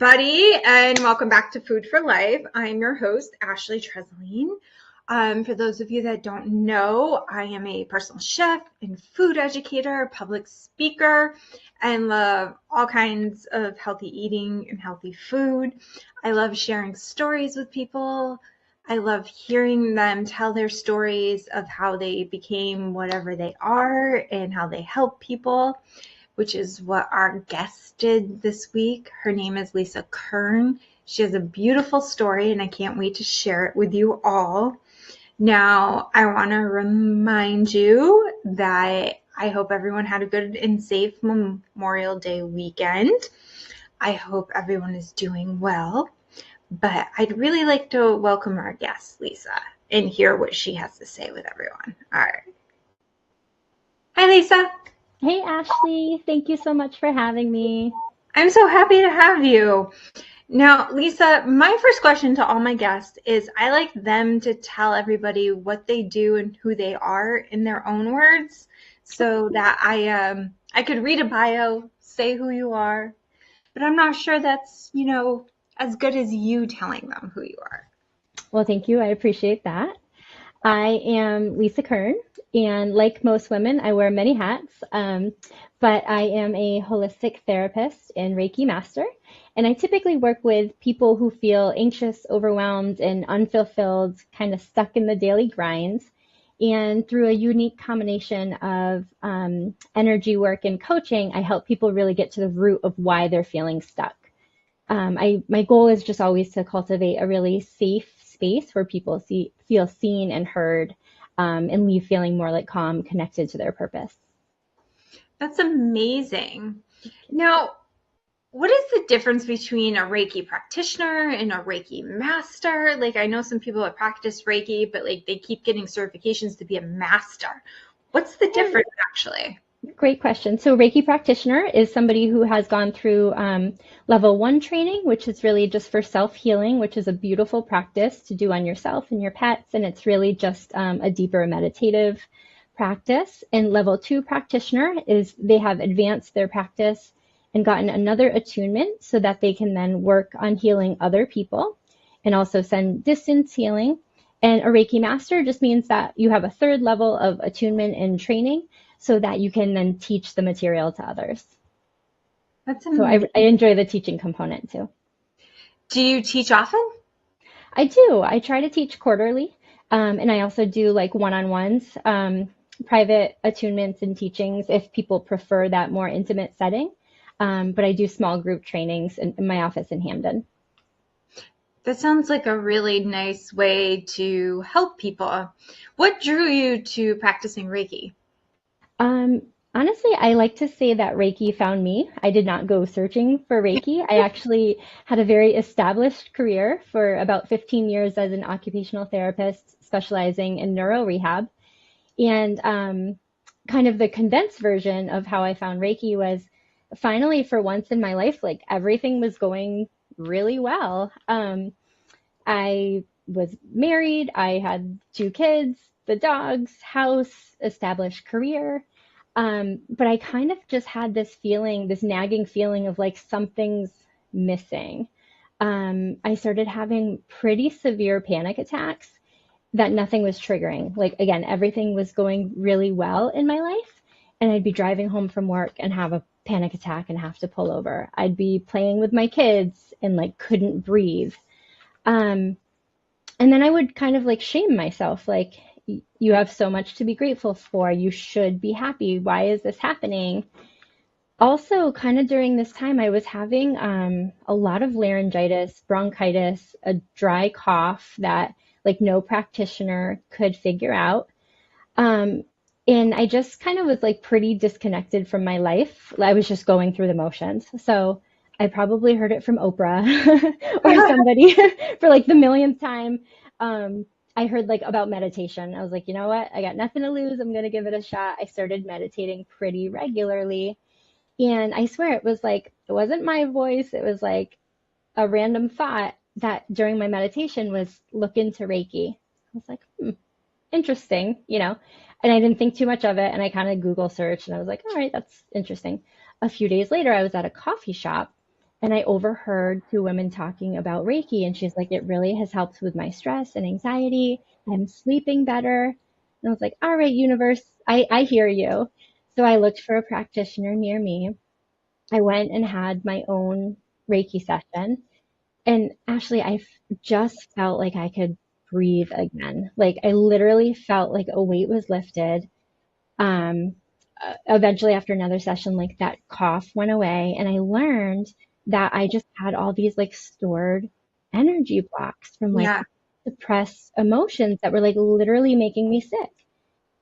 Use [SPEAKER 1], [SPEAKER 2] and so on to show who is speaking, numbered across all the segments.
[SPEAKER 1] everybody, and welcome back to Food for Life. I'm your host, Ashley Treseline. For those of you that don't know, I am a personal chef and food educator, public speaker, and love all kinds of healthy eating and healthy food. I love sharing stories with people. I love hearing them tell their stories of how they became whatever they are and how they help people, which is what our guest did this week. Her name is Lisa Kern. She has a beautiful story, and I can't wait to share it with you all. Now, I want to remind you that I hope everyone had a good and safe Memorial Day weekend. I hope everyone is doing well, but I'd really like to welcome our guest, Lisa, and hear what she has to say with everyone. All right. Hi, Lisa.
[SPEAKER 2] Hey, Ashley. Thank you so much for having me.
[SPEAKER 1] I'm so happy to have you. Now, Lisa, my first question to all my guests is I like them to tell everybody what they do and who they are in their own words so that I could read a bio, say who you are, but I'm not sure that's, as good as you telling them who you are.
[SPEAKER 2] Well, thank you. I appreciate that. I am Lisa Kern, and like most women, I wear many hats, but I am a holistic therapist and Reiki Master, and I typically work with people who feel anxious, overwhelmed, and unfulfilled, kind of stuck in the daily grind. And through a unique combination of energy work and coaching, I help people really get to the root of why they're feeling stuck. My goal is just always to cultivate a really safe space where people feel seen and heard, and leave feeling more like calm, connected to their purpose.
[SPEAKER 1] That's amazing. Now, what is the difference between a Reiki practitioner and a Reiki master? Like, I know some people that practice Reiki, but like they keep getting certifications to be a master. What's the difference actually?
[SPEAKER 2] Great question. So Reiki practitioner is somebody who has gone through level 1 training, which is really just for self-healing, which is a beautiful practice to do on yourself and your pets. And it's really just a deeper meditative practice. And level 2 practitioner is they have advanced their practice and gotten another attunement so that they can then work on healing other people and also send distance healing. And a Reiki master just means that you have a third level of attunement and training so that you can then teach the material to others.
[SPEAKER 1] That's
[SPEAKER 2] So
[SPEAKER 1] amazing.
[SPEAKER 2] I enjoy the teaching component too.
[SPEAKER 1] Do you teach often?
[SPEAKER 2] I do. I try to teach quarterly, and I also do like one-on-ones, private attunements and teachings if people prefer that more intimate setting. But I do small group trainings in my office in Hamden.
[SPEAKER 1] That sounds like a really nice way to help people. What drew you to practicing Reiki?
[SPEAKER 2] Honestly, I like to say that Reiki found me. I did not go searching for Reiki. I actually had a very established career for about 15 years as an occupational therapist specializing in neuro rehab. And kind of the condensed version of how I found Reiki was finally, for once in my life, like everything was going really well. I was married, I had 2 kids, the dogs, house, established career. But I kind of just had this feeling, this nagging feeling of like something's missing. I started having pretty severe panic attacks that nothing was triggering. Like, again, everything was going really well in my life. And I'd be driving home from work and have a panic attack and have to pull over. I'd be playing with my kids and like couldn't breathe. Um, and then I would kind of like shame myself, like, you have so much to be grateful for. You should be happy. Why is this happening? Also, kind of during this time, I was having a lot of laryngitis, bronchitis, a dry cough that like no practitioner could figure out. Um, and I just kind of was like pretty disconnected from my life. I was just going through the motions. So I probably heard it from Oprah or somebody for like the millionth time. Um, I heard like about meditation. I was like, you know what? I got nothing to lose. I'm going to give it a shot. I started meditating pretty regularly. And I swear it was like, it wasn't my voice. It was like a random thought that during my meditation was look into Reiki. I was like, interesting, and I didn't think too much of it. And I kind of Google searched and I was like, all right, that's interesting. A few days later, I was at a coffee shop And I overheard two women talking about Reiki, and she's like, it really has helped with my stress and anxiety. I'm sleeping better. And I was like, all right, universe, I hear you. So I looked for a practitioner near me. I went and had my own Reiki session. And Ashley, just felt like I could breathe again. Like I literally felt like a weight was lifted. Um, Eventually, after another session, like that cough went away, and I learned that I just had all these like stored energy blocks from like
[SPEAKER 1] Yeah.
[SPEAKER 2] suppressed emotions that were like literally making me sick.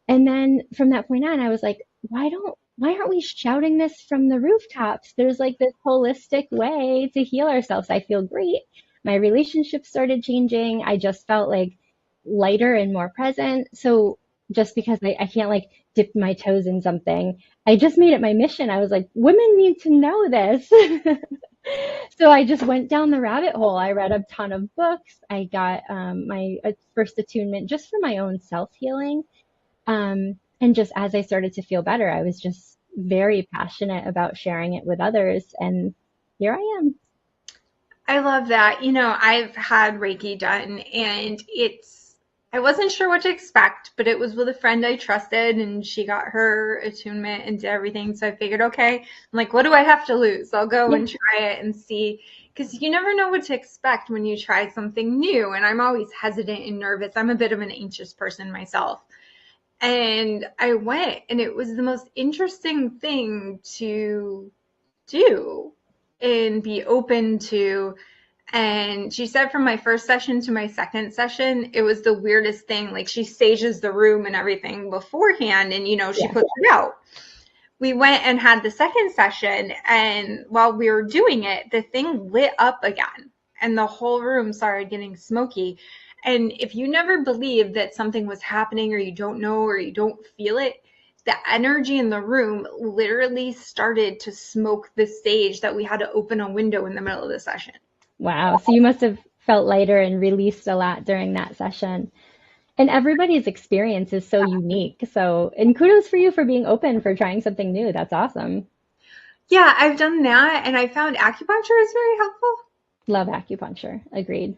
[SPEAKER 2] And then from that point on, I was like, why aren't we shouting this from the rooftops? There's like this holistic way to heal ourselves. I feel great. My relationship started changing. I just felt like lighter and more present. So just because I can't like dip my toes in something, I just made it my mission. I was like, women need to know this. So I just went down the rabbit hole. I read a ton of books. I got my first attunement just for my own self healing. And just as I started to feel better, I was just very passionate about sharing it with others. And here I am.
[SPEAKER 1] I love that. I've had Reiki done and I wasn't sure what to expect, but it was with a friend I trusted and she got her attunement and did everything. So I figured, okay, I'm like, what do I have to lose? I'll go
[SPEAKER 2] Yeah.
[SPEAKER 1] and try it and see. Because you never know what to expect when you try something new. And I'm always hesitant and nervous. I'm a bit of an anxious person myself. And I went and it was the most interesting thing to do and be open to. And she said from my first session to my second session, it was the weirdest thing. Like she stages the room and everything beforehand, and she
[SPEAKER 2] Yeah.
[SPEAKER 1] puts it out. We went and had the second session, and while we were doing it, the thing lit up again, and the whole room started getting smoky. And if you never believe that something was happening, or you don't know, or you don't feel it, the energy in the room literally started to smoke the stage that we had to open a window in the middle of the session.
[SPEAKER 2] Wow. So you must have felt lighter and released a lot during that session. And everybody's experience is so unique. So, and kudos for you for being open for trying something new. That's awesome.
[SPEAKER 1] Yeah, I've done that, and I found acupuncture is very helpful.
[SPEAKER 2] Love acupuncture. Agreed.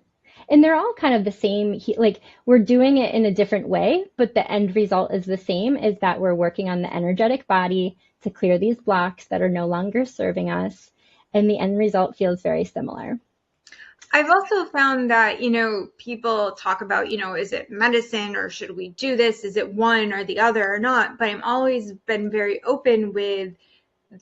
[SPEAKER 2] And they're all kind of the same. Like we're doing it in a different way, but the end result is the same, is that we're working on the energetic body to clear these blocks that are no longer serving us. And the end result feels very similar.
[SPEAKER 1] I've also found that, people talk about, is it medicine or should we do this? Is it one or the other or not? But I'm always been very open with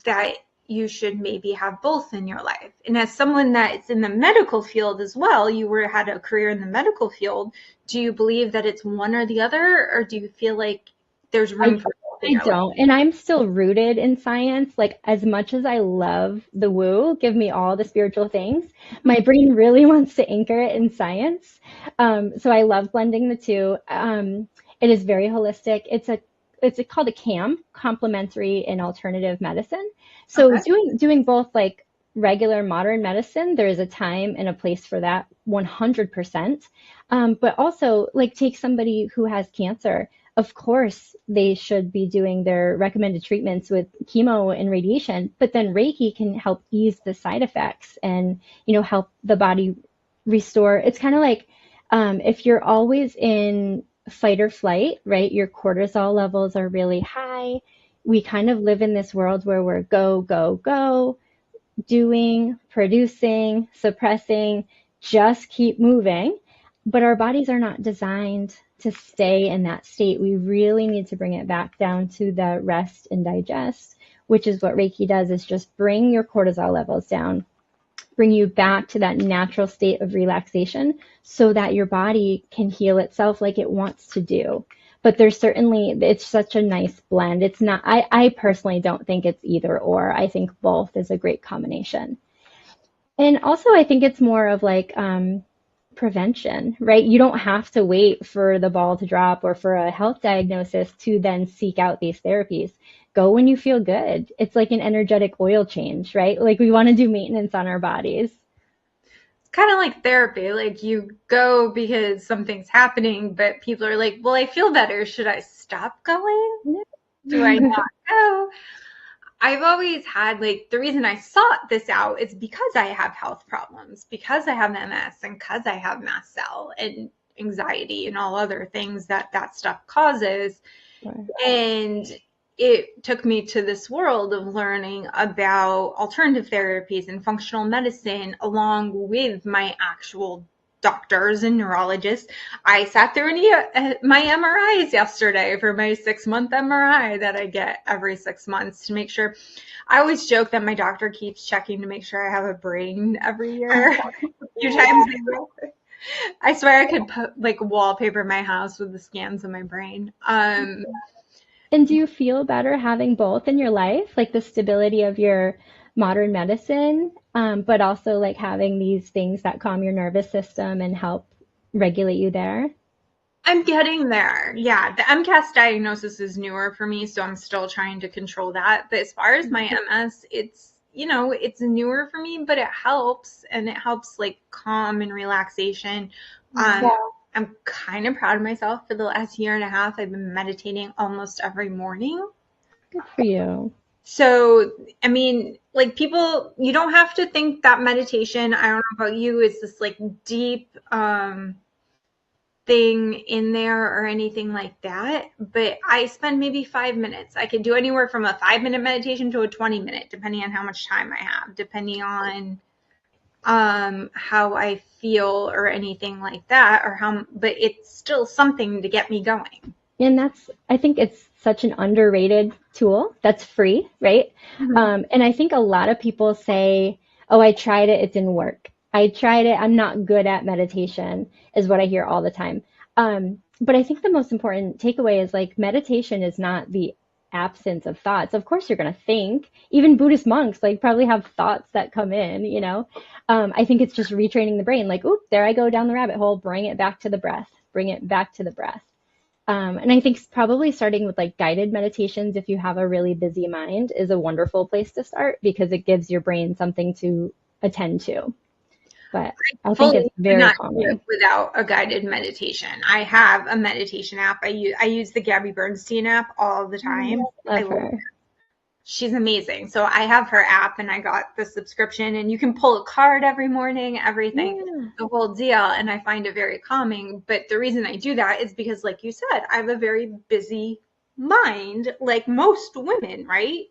[SPEAKER 1] that you should maybe have both in your life. And as someone that's in the medical field as well, had a career in the medical field. Do you believe that it's one or the other, or do you feel like there's
[SPEAKER 2] I
[SPEAKER 1] room for both in
[SPEAKER 2] I
[SPEAKER 1] your life?
[SPEAKER 2] don't. And I'm still rooted in science. Like, as much as I love the woo, give me all the spiritual things, my brain really wants to anchor it in science. So I love blending the two. It is very holistic. It's called a CAM, complementary and alternative medicine. So
[SPEAKER 1] Okay.
[SPEAKER 2] doing both like regular modern medicine, there is a time and a place for that 100%. But also like take somebody who has cancer, of course, they should be doing their recommended treatments with chemo and radiation, but then Reiki can help ease the side effects and, help the body restore. It's kind of like if you're always in fight or flight, right? Your cortisol levels are really high. We kind of live in this world where we're go, go, go, doing, producing, suppressing, just keep moving. But our bodies are not designed to stay in that state. We really need to bring it back down to the rest and digest, which is what Reiki does, is just bring your cortisol levels down, bring you back to that natural state of relaxation so that your body can heal itself like it wants to do. But there's certainly, it's such a nice blend. It's not, I personally don't think it's either or. I think both is a great combination. And also, I think it's more of like prevention, right? You don't have to wait for the ball to drop or for a health diagnosis to then seek out these therapies. Go when you feel good. It's like an energetic oil change, right? Like we want to do maintenance on our bodies.
[SPEAKER 1] It's kind of like therapy. Like you go because something's happening, but people are like, well, I feel better. Should I stop going? Do I not go? I've always had, like, the reason I sought this out is because I have health problems, because I have MS, and because I have mast cell and anxiety and all other things that that stuff causes.
[SPEAKER 2] Sure.
[SPEAKER 1] And it took me to this world of learning about alternative therapies and functional medicine along with my actual doctors and neurologists. I sat through my MRIs yesterday for my 6-month MRI that I get every 6 months to make sure. I always joke that my doctor keeps checking to make sure I have a brain every year. A few times a year. I swear I could put like wallpaper my house with the scans of my brain.
[SPEAKER 2] And do you feel better having both in your life, like the stability of your modern medicine, but also like having these things that calm your nervous system and help regulate you there?
[SPEAKER 1] I'm getting there. Yeah, the MCAS diagnosis is newer for me, so I'm still trying to control that. But as far as my MS, it's, it's newer for me, but it helps, and it helps like calm and relaxation. Um, I'm kind of proud of myself. For the last year and a half, I've been meditating almost every morning.
[SPEAKER 2] Good for you.
[SPEAKER 1] So, I mean, like people, you don't have to think that meditation, I don't know about you, is this like deep, thing in there or anything like that, but I spend maybe 5 minutes. I could do anywhere from a 5-minute meditation to a 20-minute, depending on how much time I have, depending on how I feel or anything like that, or how, but it's still something to get me going.
[SPEAKER 2] And I think it's such an underrated tool that's free, right? And I think a lot of people say, oh, I tried it, it didn't work. I tried it, I'm not good at meditation, is what I hear all the time. But I think the most important takeaway is like meditation is not the absence of thoughts. Of course, you're going to think. Even Buddhist monks like probably have thoughts that come in, you know. I think it's just retraining the brain, like, oop, there I go down the rabbit hole, bring it back to the breath, bring it back to the breath. And I think probably starting with like guided meditations, if you have a really busy mind, is a wonderful place to start because it gives your brain something to attend to. But I think it's very calming.
[SPEAKER 1] Without a guided meditation. I have a meditation app. I use the Gabby Bernstein app all the time.
[SPEAKER 2] Love her.
[SPEAKER 1] She's amazing. So I have her app and I got the subscription, and you can pull a card every morning, everything, the whole deal. And I find it very calming. But the reason I do that is because, like you said, I have a very busy mind, like most women, right?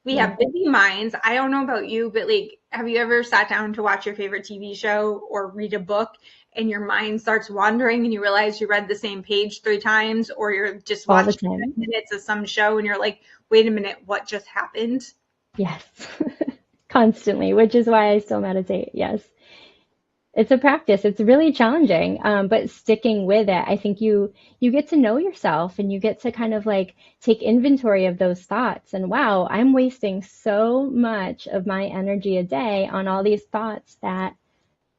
[SPEAKER 1] We have busy minds. I don't know about you, but like, have you ever sat down to watch your favorite TV show or read a book and your mind starts wandering and you realize you read the same page 3 times, or you're just watching 10 minutes of some show and you're like, wait a minute, what just happened?
[SPEAKER 2] Yes, constantly, which is why I still meditate. Yes. It's a practice. It's really challenging, but sticking with it, I think you get to know yourself and you get to kind of like take inventory of those thoughts. And wow, I'm wasting so much of my energy a day on all these thoughts that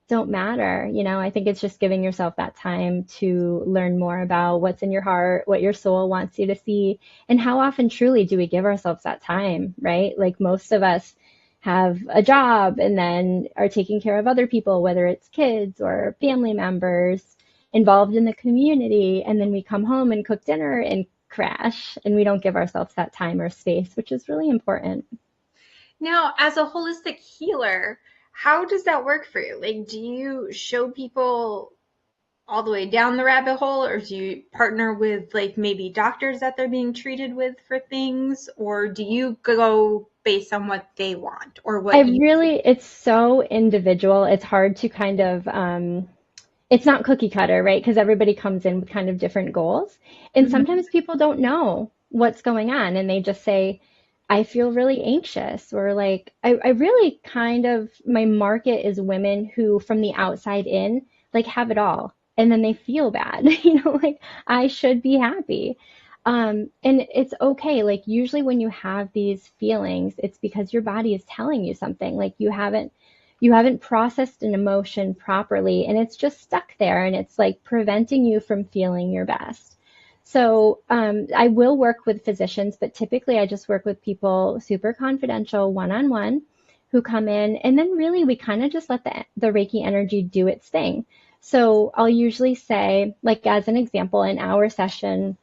[SPEAKER 2] don't matter. You know, I think it's just giving yourself that time to learn more about what's in your heart, what your soul wants you to see, and how often truly do we give ourselves that time, right? Like most of us have a job and then are taking care of other people, whether it's kids or family members involved in the community. And then we come home and cook dinner and crash, and we don't give ourselves that time or space, which is really important.
[SPEAKER 1] Now, as a holistic healer, how does that work for you? Like, do you show people all the way down the rabbit hole, or do you partner with like maybe doctors that they're being treated with for things, or do you go based on what they want or what
[SPEAKER 2] it's so individual. It's hard to kind of it's not cookie cutter, right? Because everybody comes in with kind of different goals. And sometimes people don't know what's going on and they just say, I feel really anxious, or like I really kind of, my market is women who from the outside in like have it all and then they feel bad, like I should be happy. And it's okay. Like usually when you have these feelings, it's because your body is telling you something. Like you haven't processed an emotion properly and it's just stuck there and it's like preventing you from feeling your best. So I will work with physicians, but typically I just work with people super confidential, one-on-one, who come in, and then really we kind of just let the Reiki energy do its thing. So I'll usually say, like as an example, an hour session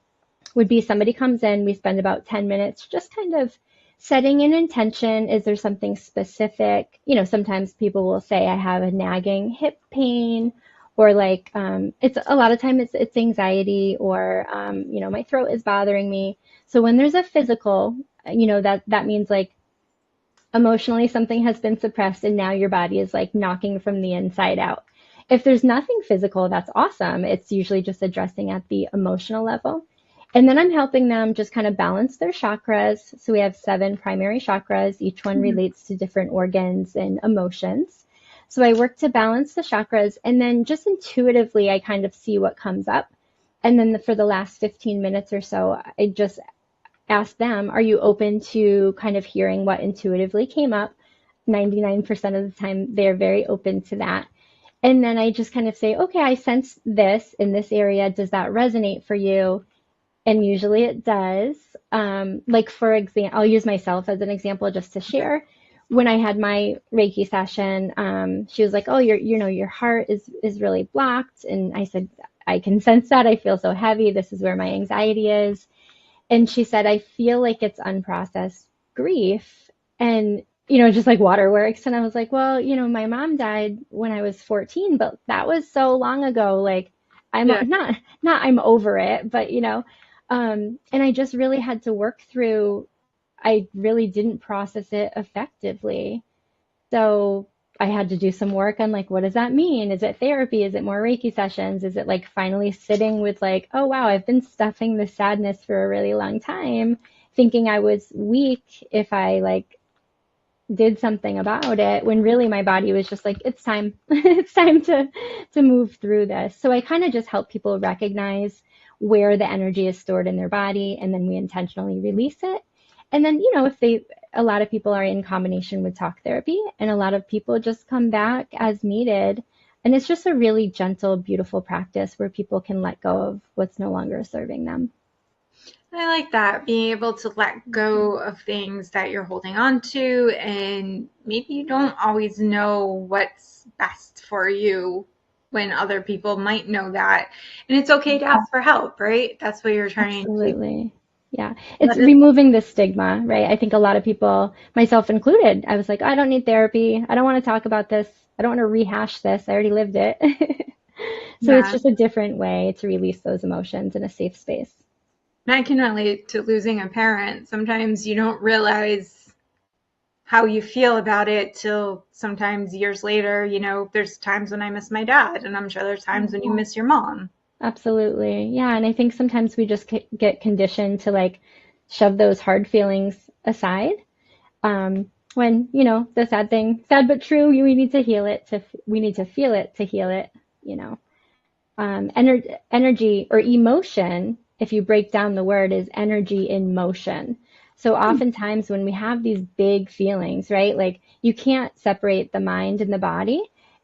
[SPEAKER 2] would be somebody comes in, we spend about 10 minutes just kind of setting an intention. Is there something specific? Sometimes people will say, I have a nagging hip pain, or like, it's a lot of time it's anxiety, or, my throat is bothering me. So when there's a physical, that means like emotionally something has been suppressed and now your body is like knocking from the inside out. If there's nothing physical, that's awesome. It's usually just addressing at the emotional level. And then I'm helping them just kind of balance their chakras. So we have 7 primary chakras. Each one relates to different organs and emotions. So I work to balance the chakras, and then just intuitively, I kind of see what comes up. And then for the last 15 minutes or so, I just ask them, are you open to kind of hearing what intuitively came up? 99% of the time, they're very open to that. And then I just kind of say, okay, I sense this in this area. Does that resonate for you? And usually it does. Like, for example, I'll use myself as an example just to share. When I had my Reiki session, she was like, oh, your heart is really blocked. And I said, I can sense that. I feel so heavy. This is where my anxiety is. And she said, I feel like it's unprocessed grief. And, just like waterworks. And I was like, well, my mom died when I was 14, but that was so long ago. Like, I'm
[SPEAKER 1] Yeah.
[SPEAKER 2] not I'm over it, but, and I just really had to work through, I really didn't process it effectively. So I had to do some work on like, what does that mean? Is it therapy? Is it more Reiki sessions? Is it like finally sitting with like, oh wow, I've been stuffing the sadness for a really long time, thinking I was weak if I like did something about it, when really my body was just like, it's time. It's time to move through this. So I kind of just help people recognize where the energy is stored in their body, and then we intentionally release it. And then, if a lot of people are in combination with talk therapy, and a lot of people just come back as needed. And it's just a really gentle, beautiful practice where people can let go of what's no longer serving them.
[SPEAKER 1] I like that, being able to let go of things that you're holding on to, and maybe you don't always know what's best for you when other people might know that. And it's okay to ask for help, right? That's what you're trying to
[SPEAKER 2] Absolutely. Yeah. It's
[SPEAKER 1] let it.
[SPEAKER 2] removing the stigma, right? I think a lot of people, myself included, I was like, I don't need therapy. I don't want to talk about this. I don't want to rehash this. I already lived it. So it's
[SPEAKER 1] Yeah.
[SPEAKER 2] just a different way to release those emotions in a safe space.
[SPEAKER 1] And I can relate to losing a parent. Sometimes you don't realize how you feel about it till sometimes years later. There's times when I miss my dad, and I'm sure there's times when you miss your mom.
[SPEAKER 2] Absolutely. Yeah. And I think sometimes we just get conditioned to like shove those hard feelings aside. When, the sad but true, we need to heal it we need to feel it to heal it, you know. Energy or emotion, if you break down the word, is energy in motion. So oftentimes when we have these big feelings, right, like you can't separate the mind and the body.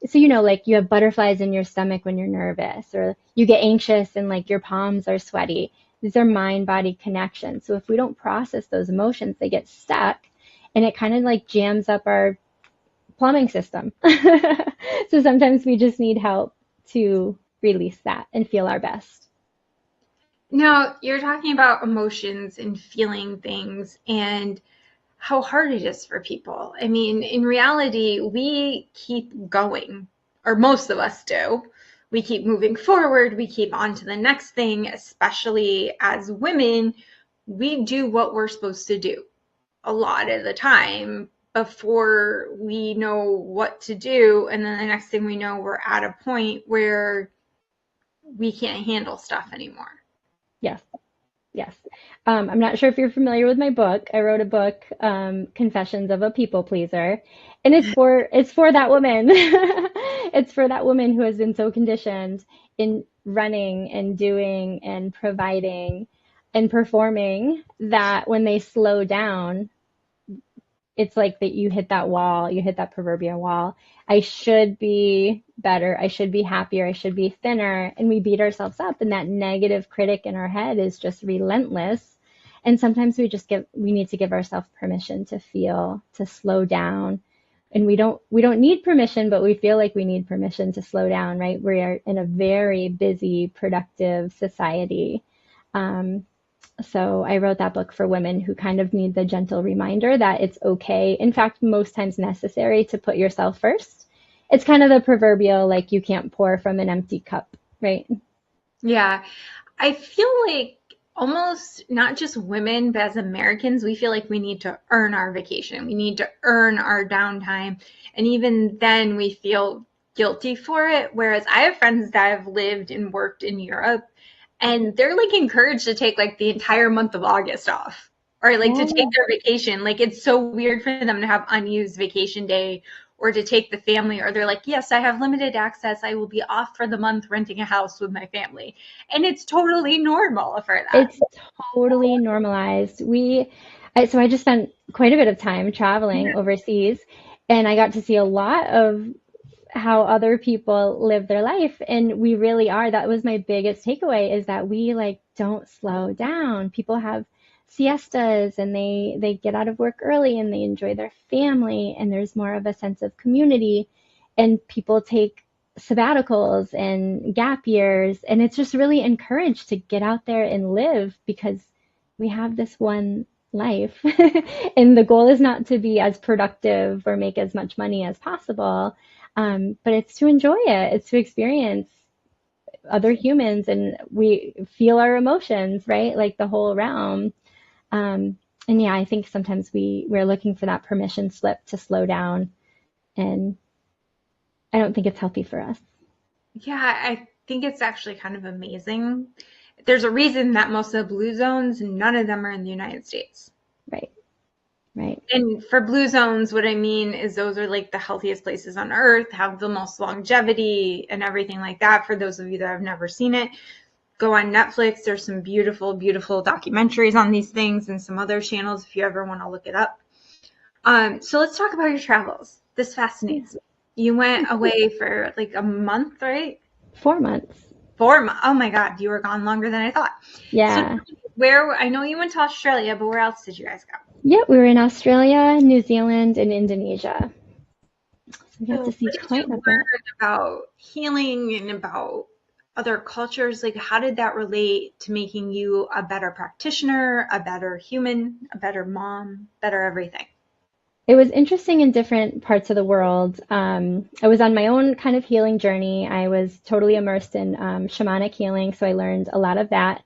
[SPEAKER 2] So, like you have butterflies in your stomach when you're nervous, or you get anxious and like your palms are sweaty. These are mind body connections. So if we don't process those emotions, they get stuck, and it kind of like jams up our plumbing system. So sometimes we just need help to release that and feel our best.
[SPEAKER 1] Now, you're talking about emotions and feeling things and how hard it is for people. I mean, in reality, we keep going, or most of us do. We keep moving forward, we keep on to the next thing, especially as women. We do what we're supposed to do a lot of the time before we know what to do. And then the next thing we know, we're at a point where we can't handle stuff anymore.
[SPEAKER 2] Yes, yes. I'm not sure if you're familiar with my book. I wrote a book, Confessions of a People Pleaser, and it's for that woman. It's for that woman who has been so conditioned in running and doing and providing and performing that when they slow down, it's like that you hit that wall, you hit that proverbial wall. I should be better. I should be happier. I should be thinner. And we beat ourselves up. And that negative critic in our head is just relentless. And sometimes we need to give ourselves permission to feel, to slow down. And we don't need permission, but we feel like we need permission to slow down, right? We are in a very busy, productive society. Um, So I wrote that book for women who kind of need the gentle reminder that it's okay, in fact, most times necessary, to put yourself first. It's kind of the proverbial, like, you can't pour from an empty cup, right?
[SPEAKER 1] Yeah. I feel like almost not just women, but as Americans, we feel like we need to earn our vacation. We need to earn our downtime. And even then, we feel guilty for it. Whereas I have friends that have lived and worked in Europe, and they're like encouraged to take like the entire month of August off or like to take
[SPEAKER 2] Yeah.
[SPEAKER 1] their vacation. Like it's so weird for them to have unused vacation day or to take the family, or they're like, yes, I have limited access. I will be off for the month renting a house with my family. And it's totally normal for that.
[SPEAKER 2] It's totally normalized. So I just spent quite a bit of time traveling overseas, and I got to see a lot of how other people live their life. And we really are. That was my biggest takeaway, is that we like don't slow down. People have siestas, and they get out of work early and they enjoy their family, and there's more of a sense of community, and people take sabbaticals and gap years, and it's just really encouraged to get out there and live, because we have this one life. And the goal is not to be as productive or make as much money as possible, but it's to enjoy it, it's to experience other humans, and we feel our emotions, right? Like the whole realm. Um, and yeah, I think sometimes we're looking for that permission slip to slow down, and I don't think it's healthy for us.
[SPEAKER 1] Yeah, I think it's actually kind of amazing. There's a reason that most of the blue zones, none of them are in the United States.
[SPEAKER 2] Right, right.
[SPEAKER 1] And for blue zones, what I mean is those are like the healthiest places on earth, have the most longevity and everything like that. For those of you that have never seen it, go on Netflix. There's some beautiful, beautiful documentaries on these things and some other channels if you ever want to look it up. So let's talk about your travels. This
[SPEAKER 2] Yeah.
[SPEAKER 1] fascinates me. You went away for like a month, right?
[SPEAKER 2] 4 months.
[SPEAKER 1] 4 months. Oh my God, you were gone longer than I thought. So
[SPEAKER 2] Yeah.
[SPEAKER 1] where, I know you went to Australia, but where else did you guys go?
[SPEAKER 2] Yeah, we were in Australia, New Zealand, and Indonesia. So we got
[SPEAKER 1] So
[SPEAKER 2] to see
[SPEAKER 1] what did you
[SPEAKER 2] quite a bit.
[SPEAKER 1] learn about healing and about other cultures? Like, how did that relate to making you a better practitioner, a better human, a better mom, better everything?
[SPEAKER 2] It was interesting in different parts of the world. I was on my own kind of healing journey. I was totally immersed in shamanic healing, so I learned a lot of that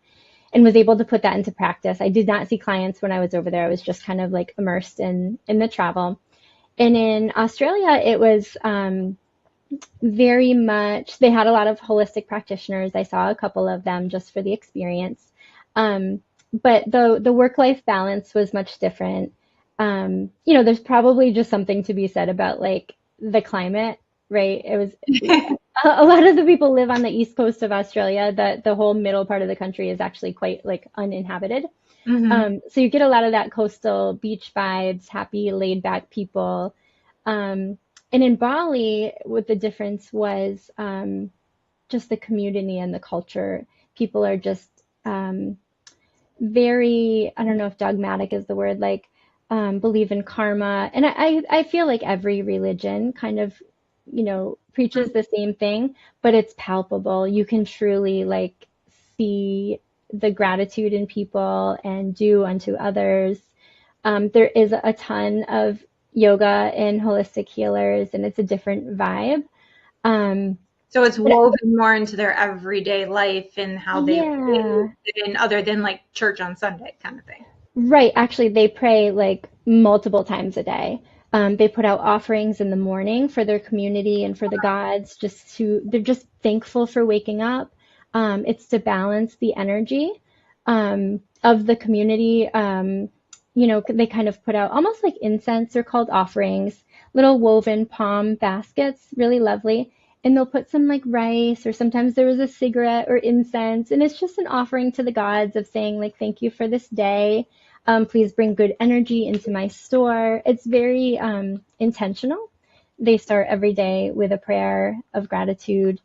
[SPEAKER 2] and was able to put that into practice. I did not see clients when I was over there. I was just kind of like immersed in the travel. And in Australia, it was very much, they had a lot of holistic practitioners. I saw a couple of them just for the experience. Um, but the work life balance was much different. There's probably just something to be said about like the climate, right? It was a lot of the people live on the east coast of Australia. The whole middle part of the country is actually quite like uninhabited.
[SPEAKER 1] Mm-hmm.
[SPEAKER 2] So you get a lot of that coastal beach vibes, happy, laid back people. Um, and in Bali, what the difference was, just the community and the culture. People are just very, I don't know if dogmatic is the word, like believe in karma. And I feel like every religion kind of, preaches the same thing, but it's palpable. You can truly like see the gratitude in people and do unto others. There is a ton of yoga and holistic healers, and it's a different vibe. Um,
[SPEAKER 1] So it's
[SPEAKER 2] but
[SPEAKER 1] woven more into their everyday life and how they live,
[SPEAKER 2] yeah,
[SPEAKER 1] and other than like church on Sunday kind of thing.
[SPEAKER 2] right. Actually, they pray like multiple times a day. They put out offerings in the morning for their community and for the gods, they're just thankful for waking up. It's to balance the energy of the community. They kind of put out almost like incense, they're called offerings, little woven palm baskets, really lovely. And they'll put some like rice, or sometimes there was a cigarette or incense. And it's just an offering to the gods of saying, like, thank you for this day. Please bring good energy into my store. It's very intentional. They start every day with a prayer of gratitude,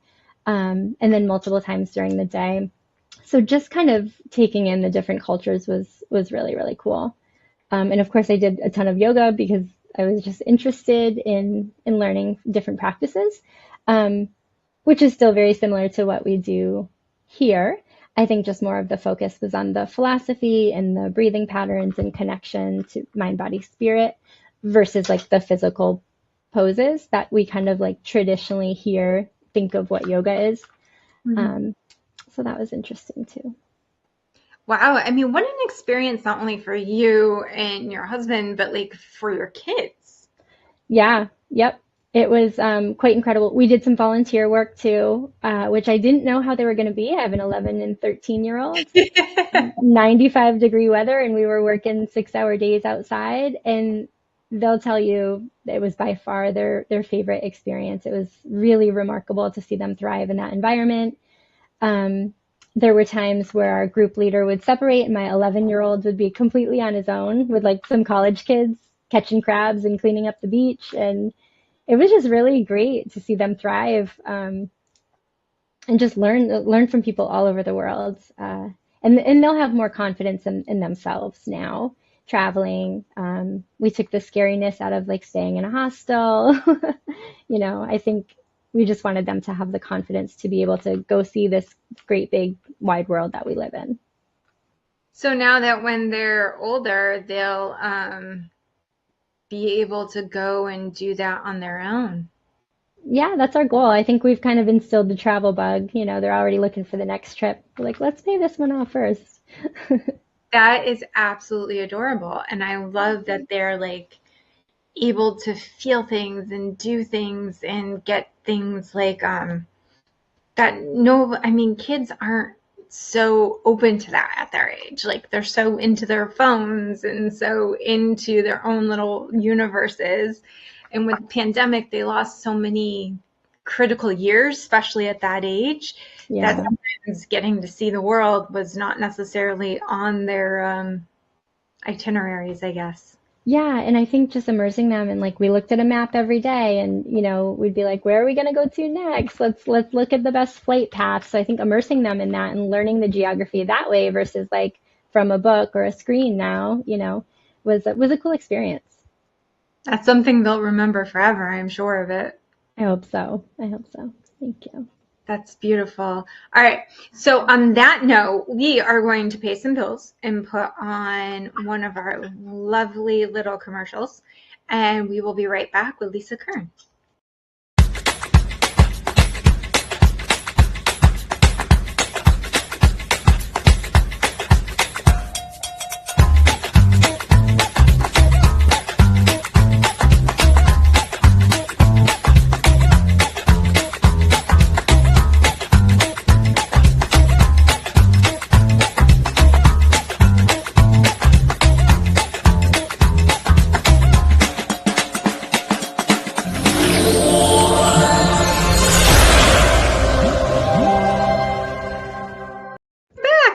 [SPEAKER 2] and then multiple times during the day. So just kind of taking in the different cultures was really, really cool. And of course, I did a ton of yoga because I was just interested in learning different practices, um, which is still very similar to what we do here. I think just more of the focus was on the philosophy and the breathing patterns and connection to mind, body, spirit versus like the physical poses that we kind of like traditionally hear, think of what yoga is. Um, so that was interesting too.
[SPEAKER 1] Wow. I mean, what an experience, not only for you and your husband, but like for your kids.
[SPEAKER 2] Yeah, yep. It was quite incredible. We did some volunteer work too, which I didn't know how they were going to be. I have an 11 and 13-year-old, 95-degree weather, and we were working 6-hour days outside. And they'll tell you it was by far their favorite experience. It was really remarkable to see them thrive in that environment. Um, there were times where our group leader would separate, and my 11-year-old would be completely on his own with like some college kids catching crabs and cleaning up the beach. And it was just really great to see them thrive, and just learn from people all over the world. And they'll have more confidence in themselves now traveling. We took the scariness out of like staying in a hostel. I think we just wanted them to have the confidence to be able to go see this great big wide world that we live in.
[SPEAKER 1] So now that when they're older, they'll be able to go and do that on their own.
[SPEAKER 2] Yeah, that's our goal. I think we've kind of instilled the travel bug. They're already looking for the next trip. We're like, let's pay this one off first.
[SPEAKER 1] That is absolutely adorable. And I love that they're like able to feel things and do things and get things like that. No, I mean, kids aren't so open to that at their age. Like they're so into their phones and so into their own little universes. And with the pandemic, they lost so many critical years, especially at that age, that sometimes getting to see the world was not necessarily on their itineraries, I guess.
[SPEAKER 2] Yeah, and I think just immersing them, and like we looked at a map every day, and we'd be like, where are we going to go to next? Let's look at the best flight path. So I think immersing them in that and learning the geography that way versus like from a book or a screen now, was a cool experience.
[SPEAKER 1] That's something they'll remember forever, I'm sure of it.
[SPEAKER 2] I hope so. I hope so. Thank you.
[SPEAKER 1] That's beautiful. All right. So on that note, we are going to pay some bills and put on one of our lovely little commercials, and we will be right back with Lisa Kern.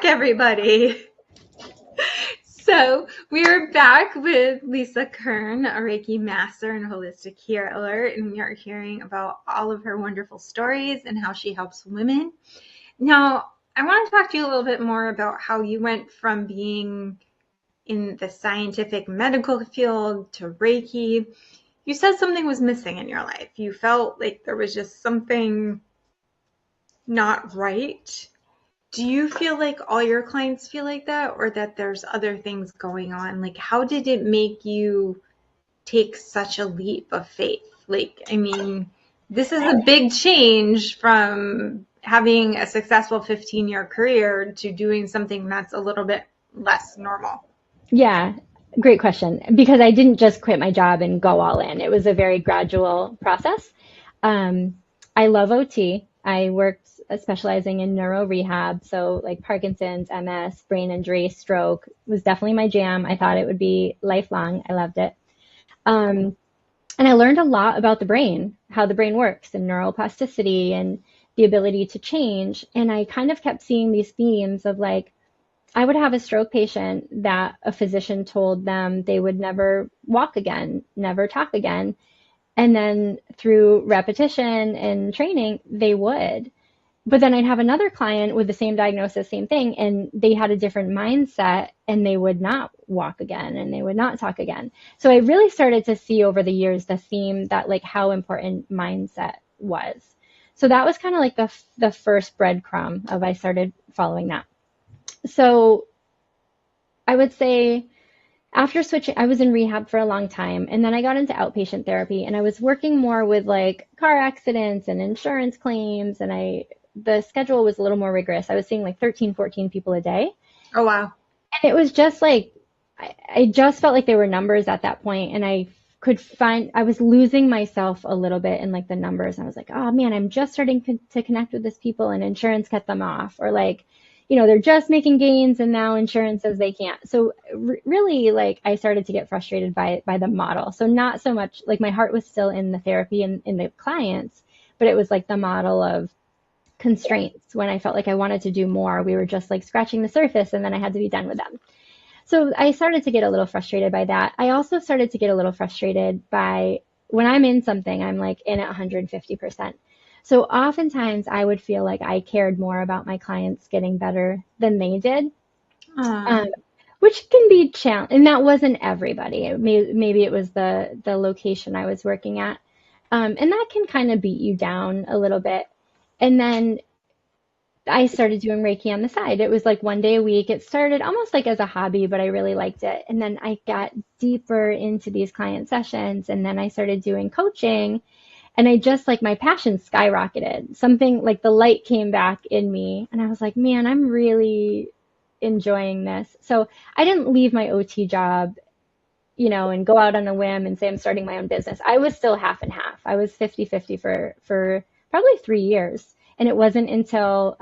[SPEAKER 1] Everybody. So we are back with Lisa Kern, a Reiki Master and holistic healer, and we are hearing about all of her wonderful stories and how she helps women. Now, I want to talk to you a little bit more about how you went from being in the scientific medical field to Reiki. You said something was missing in your life. You felt like there was just something not right. Do you feel like all your clients feel like that, or that there's other things going on? Like, how did it make you take such a leap of faith? Like, I mean, this is a big change from having a successful 15-year career to doing something that's a little bit less normal.
[SPEAKER 2] Yeah, great question. Because I didn't just quit my job and go all in. It was a very gradual process. I love OT. I worked specializing in neuro rehab. So like Parkinson's, MS, brain injury, stroke was definitely my jam. I thought it would be lifelong. I loved it. And I learned a lot about the brain, how the brain works and neuroplasticity and the ability to change. And I kind of kept seeing these themes of like, I would have a stroke patient that a physician told them they would never walk again, never talk again. And then through repetition and training, they would. But then I'd have another client with the same diagnosis, same thing, and they had a different mindset and they would not walk again and they would not talk again. So I really started to see over the years the theme that like how important mindset was. So that was kind of like the first breadcrumb of I started following that. So I would say after switching, I was in rehab for a long time, and then I got into outpatient therapy, and I was working more with like car accidents and insurance claims, and the schedule was a little more rigorous. I was seeing like 13, 14 people a day.
[SPEAKER 1] Oh, wow.
[SPEAKER 2] And it was just like I just felt like they were numbers at that point, and I was losing myself a little bit in like the numbers. I was like, oh man, I'm just starting to connect with these people, and insurance cut them off, or like, they're just making gains, and now insurance says they can't. So really, like, I started to get frustrated by the model. So not so much like my heart was still in the therapy and in the clients, but it was like the model of constraints. When I felt like I wanted to do more, we were just like scratching the surface, and then I had to be done with them. So I started to get a little frustrated by that. I also started to get a little frustrated by when I'm in something, I'm like in at 150%. So oftentimes I would feel like I cared more about my clients getting better than they did, um, which can be challenging. And that wasn't everybody. Maybe it was the location I was working at. And that can kind of beat you down a little bit. And then I started doing Reiki on the side. It was like one day a week. It started almost like as a hobby, but I really liked it. And then I got deeper into these client sessions, and then I started doing coaching, and I just like my passion skyrocketed. Something like the light came back in me, and I was like, man, I'm really enjoying this. So I didn't leave my OT job, and go out on a whim and say I'm starting my own business. I was still half and half. I was 50-50 for probably 3 years. And it wasn't until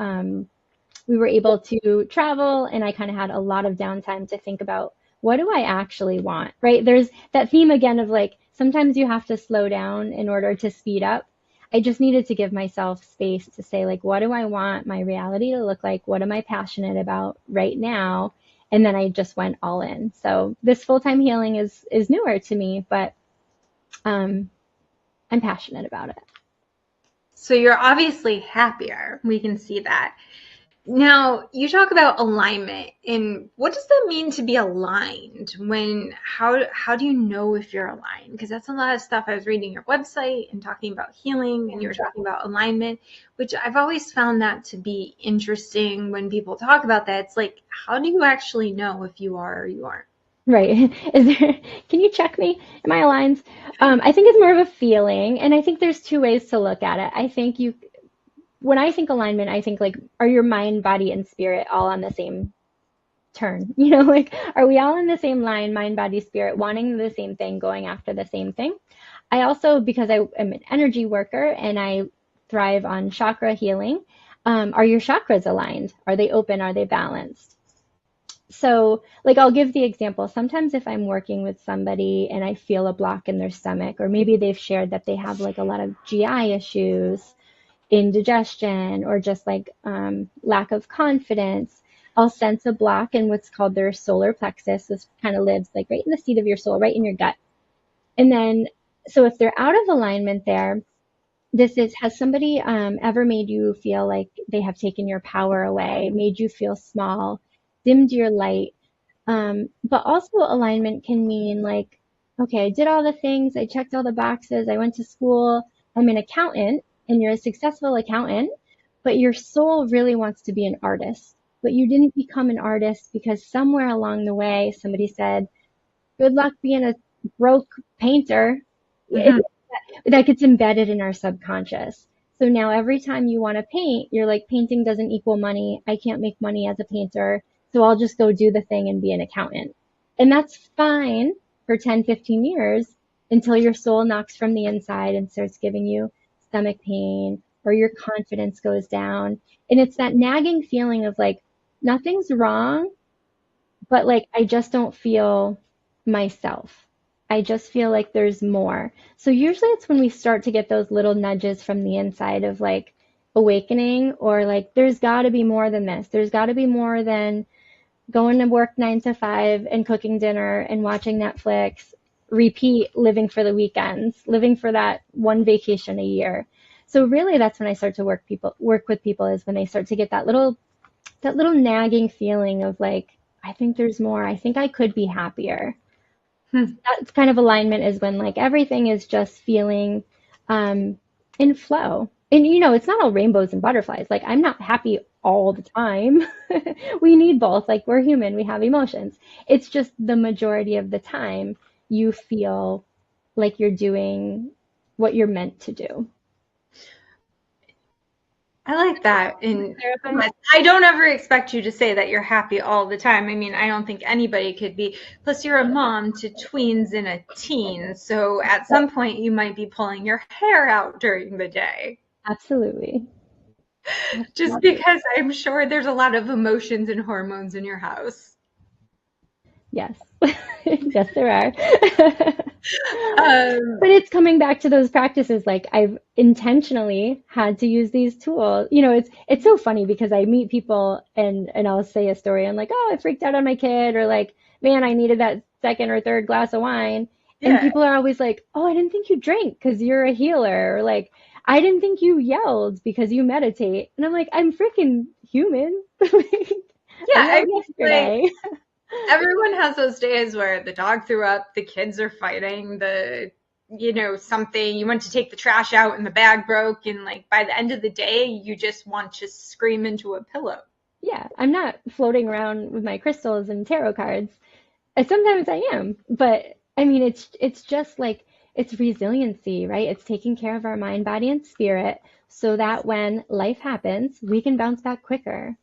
[SPEAKER 2] we were able to travel and I kind of had a lot of downtime to think about, what do I actually want, right? There's that theme again of like, sometimes you have to slow down in order to speed up. I just needed to give myself space to say, like, what do I want my reality to look like? What am I passionate about right now? And then I just went all in. So this full-time healing is newer to me, but I'm passionate about it.
[SPEAKER 1] So you're obviously happier. We can see that. Now, you talk about alignment, and what does that mean to be aligned? How do you know if you're aligned? Because that's a lot of stuff. I was reading your website and talking about healing, and you were talking about alignment, which I've always found that to be interesting when people talk about that. It's like, how do you actually know if you are or you aren't?
[SPEAKER 2] Right. Can you check me? Am I aligned? I think it's more of a feeling, and I think there's two ways to look at it. I think when I think alignment, I think like, are your mind, body, and spirit all on the same turn? Like, are we all in the same line, mind, body, spirit, wanting the same thing, going after the same thing? I also, because I am an energy worker and I thrive on chakra healing, are your chakras aligned? Are they open? Are they balanced? So, like, I'll give the example. Sometimes if I'm working with somebody and I feel a block in their stomach, or maybe they've shared that they have like a lot of GI issues, indigestion, or just like lack of confidence, I'll sense a block in what's called their solar plexus. This kind of lives like right in the seat of your soul, right in your gut. And then, so if they're out of alignment there, has somebody ever made you feel like they have taken your power away, made you feel small, dimmed your light? But also alignment can mean like, okay, I did all the things, I checked all the boxes, I went to school, I'm an accountant, and you're a successful accountant, but your soul really wants to be an artist. But you didn't become an artist because somewhere along the way somebody said, good luck being a broke painter.
[SPEAKER 1] Mm-hmm.
[SPEAKER 2] That gets embedded in our subconscious. So now every time you want to paint, you're like, painting doesn't equal money. I can't make money as a painter. So I'll just go do the thing and be an accountant. And that's fine for 10, 15 years until your soul knocks from the inside and starts giving you stomach pain or your confidence goes down. And it's that nagging feeling of like, nothing's wrong, but like, I just don't feel myself. I just feel like there's more. So usually it's when we start to get those little nudges from the inside of like awakening, or like, there's got to be more than this. There's got to be more than going to work 9 to 5 and cooking dinner and watching Netflix, repeat, living for the weekends, living for that one vacation a year. So really that's when I start to work with people, is when they start to get that little nagging feeling of like, I think there's more. I think I could be happier. That's kind of alignment, is when like everything is just feeling in flow. And it's not all rainbows and butterflies. Like, I'm not happy all the time. We need both. Like, we're human, we have emotions. It's just the majority of the time you feel like you're doing what you're meant to do.
[SPEAKER 1] I like that. And
[SPEAKER 2] Clarify?
[SPEAKER 1] I don't ever expect you to say that you're happy all the time. I mean, I don't think anybody could be. Plus, you're a mom to tweens and a teen. So at some point, you might be pulling your hair out during the day.
[SPEAKER 2] Absolutely.
[SPEAKER 1] Just
[SPEAKER 2] Absolutely.
[SPEAKER 1] because I'm sure there's a lot of emotions and hormones in your house.
[SPEAKER 2] Yes. Yes, there are.
[SPEAKER 1] Um,
[SPEAKER 2] But it's coming back to those practices. Like, I've intentionally had to use these tools. It's so funny because I meet people and I'll say a story. I'm like, oh, I freaked out on my kid, or like, man, I needed that second or third glass of wine. And
[SPEAKER 1] yeah.
[SPEAKER 2] people are always like, oh, I didn't think you drank because you're a healer. Or like, I didn't think you yelled because you meditate. And I'm like, I'm freaking human. I
[SPEAKER 1] Yeah. I
[SPEAKER 2] yelled
[SPEAKER 1] mean, like,
[SPEAKER 2] yesterday.
[SPEAKER 1] everyone has those days where the dog threw up, the kids are fighting, something, you went to take the trash out and the bag broke. And like by the end of the day, you just want to scream into a pillow.
[SPEAKER 2] Yeah, I'm not floating around with my crystals and tarot cards. Sometimes I am, but I mean, it's just like it's resiliency, right? It's taking care of our mind, body, and spirit so that when life happens, we can bounce back quicker.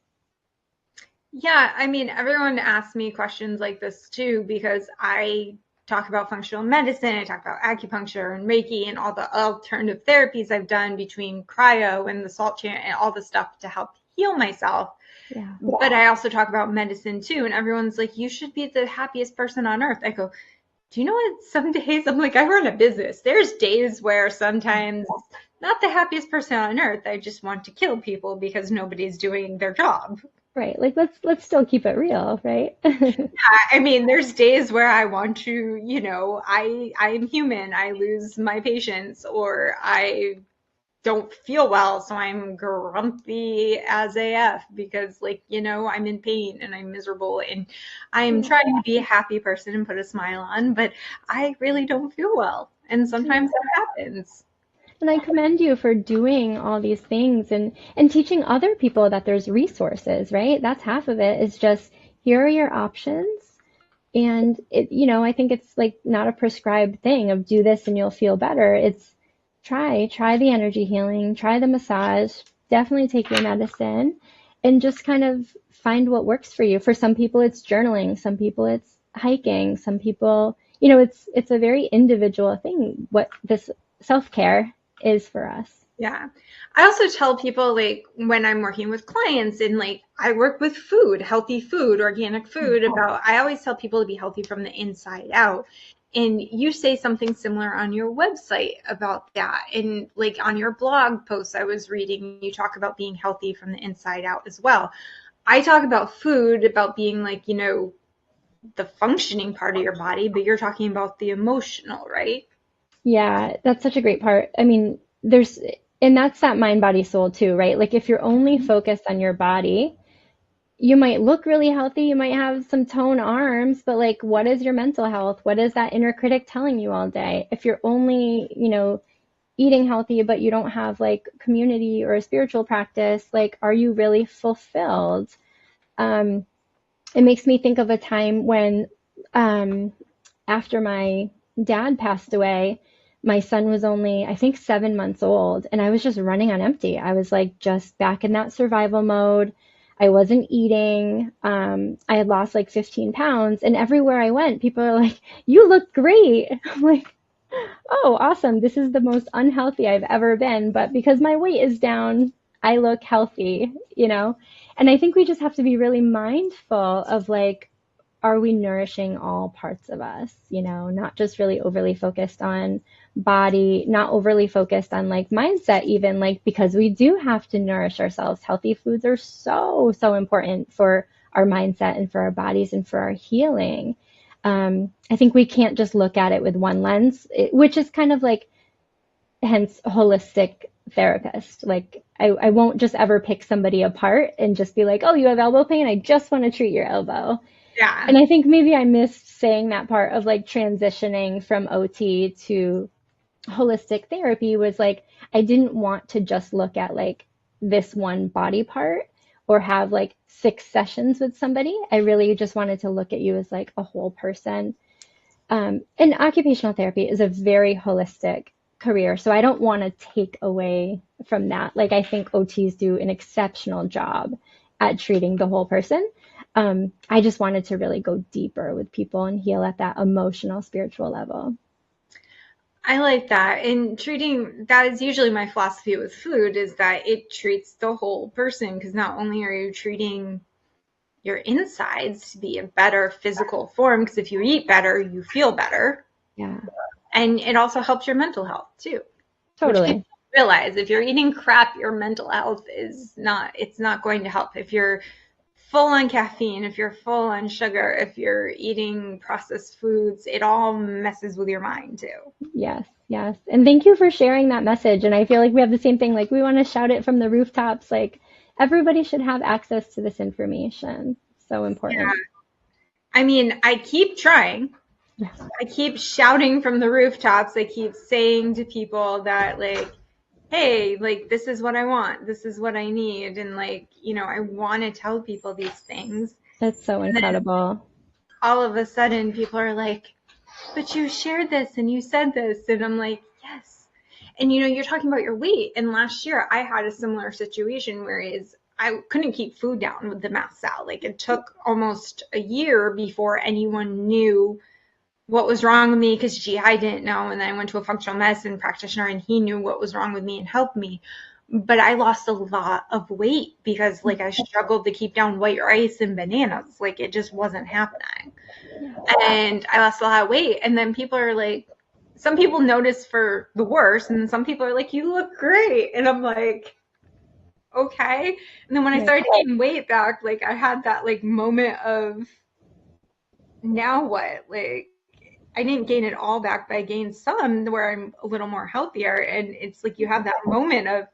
[SPEAKER 1] Yeah, I mean, everyone asks me questions like this too because I talk about functional medicine, I talk about acupuncture and Reiki and all the alternative therapies I've done between cryo and the salt chant and all the stuff to help heal myself.
[SPEAKER 2] Yeah.
[SPEAKER 1] But I also talk about medicine too, and everyone's like, you should be the happiest person on earth. I go, do you know what? Some days I'm like, I run a business. There's days where sometimes not the happiest person on earth. I just want to kill people because nobody's doing their job.
[SPEAKER 2] Right. Like, let's still keep it real, right?
[SPEAKER 1] I mean, there's days where I want to, I'm human. I lose my patience or I don't feel well, so I'm grumpy as AF because I'm in pain and I'm miserable and I'm trying to be a happy person and put a smile on, but I really don't feel well. And sometimes that happens.
[SPEAKER 2] And I commend you for doing all these things and teaching other people that there's resources, right? That's half of it is just here are your options. And I think it's like not a prescribed thing of do this and you'll feel better. It's try the energy healing, try the massage, definitely take your medicine and just kind of find what works for you. For some people it's journaling, some people it's hiking, some people, it's a very individual thing what this self-care is for us.
[SPEAKER 1] Yeah. I also tell people like when I'm working with clients and like I work with food, healthy food, organic food about I always tell people to be healthy from the inside out. And you say something similar on your website about that. And like on your blog posts I was reading, you talk about being healthy from the inside out as well. I talk about food, about being like, the functioning part of your body, but you're talking about the emotional, right?
[SPEAKER 2] Yeah, that's such a great part. I mean, and that's that mind, body, soul too, right? Like if you're only focused on your body, you might look really healthy, you might have some toned arms, but like, what is your mental health? What is that inner critic telling you all day? If you're only, eating healthy, but you don't have like community or a spiritual practice, like, are you really fulfilled? Um, it makes me think of a time when, um, after my dad passed away, my son was only, I think, 7 months old, and I was just running on empty. I was like just back in that survival mode. I wasn't eating. I had lost like 15 pounds, and everywhere I went, people are like, "You look great." I'm like, "Oh, awesome. This is the most unhealthy I've ever been, but because my weight is down, I look healthy." And I think we just have to be really mindful of like, are we nourishing all parts of us, not just really overly focused on body, not overly focused on like mindset, even like because we do have to nourish ourselves. Healthy foods are so, so important for our mindset and for our bodies and for our healing. I think we can't just look at it with one lens, which is kind of like, hence, holistic therapist. Like, I won't just ever pick somebody apart and just be like, oh, you have elbow pain? I just want to treat your elbow.
[SPEAKER 1] Yeah.
[SPEAKER 2] And I think maybe I missed saying that part of like transitioning from OT to holistic therapy was like, I didn't want to just look at like this one body part or have like 6 sessions with somebody. I really just wanted to look at you as like a whole person. And occupational therapy is a very holistic career, so I don't want to take away from that. Like, I think OTs do an exceptional job at treating the whole person. I just wanted to really go deeper with people and heal at that emotional, spiritual level.
[SPEAKER 1] I like that. And treating that is usually my philosophy with food is that it treats the whole person because not only are you treating your insides to be a better physical form, because if you eat better, you feel better.
[SPEAKER 2] Yeah,
[SPEAKER 1] And it also helps your mental health too, which people
[SPEAKER 2] totally.
[SPEAKER 1] don't realize. If you're eating crap, your mental health it's not going to help. If you're full on caffeine, if you're full on sugar, if you're eating processed foods, it all messes with your mind too.
[SPEAKER 2] Yes, yes. And thank you for sharing that message. And I feel like we have the same thing. Like, we want to shout it from the rooftops. Like, everybody should have access to this information. So important.
[SPEAKER 1] I mean, I keep trying.
[SPEAKER 2] Yes.
[SPEAKER 1] I keep shouting from the rooftops. I keep saying to people that, like, hey, like, this is what I want. This is what I need. And, like, I want to tell people these things.
[SPEAKER 2] That's so
[SPEAKER 1] And then
[SPEAKER 2] incredible.
[SPEAKER 1] all of a sudden, people are like, but you shared this and you said this. And I'm like, yes. And, you're talking about your weight. And last year, I had a similar situation where I couldn't keep food down with the mast cell. Like, it took almost a year before anyone knew what was wrong with me because GI didn't know. And then I went to a functional medicine practitioner and he knew what was wrong with me and helped me. But I lost a lot of weight because like I struggled to keep down white rice and bananas. Like it just wasn't happening. And I lost a lot of weight. And then people are like, some people notice for the worst. And some people are like, you look great. And I'm like, okay. And then when I
[SPEAKER 2] Right.
[SPEAKER 1] started gaining weight back, like I had that like moment of now what? Like I didn't gain it all back, but I gained some where I'm a little more healthier. And it's like you have that moment of,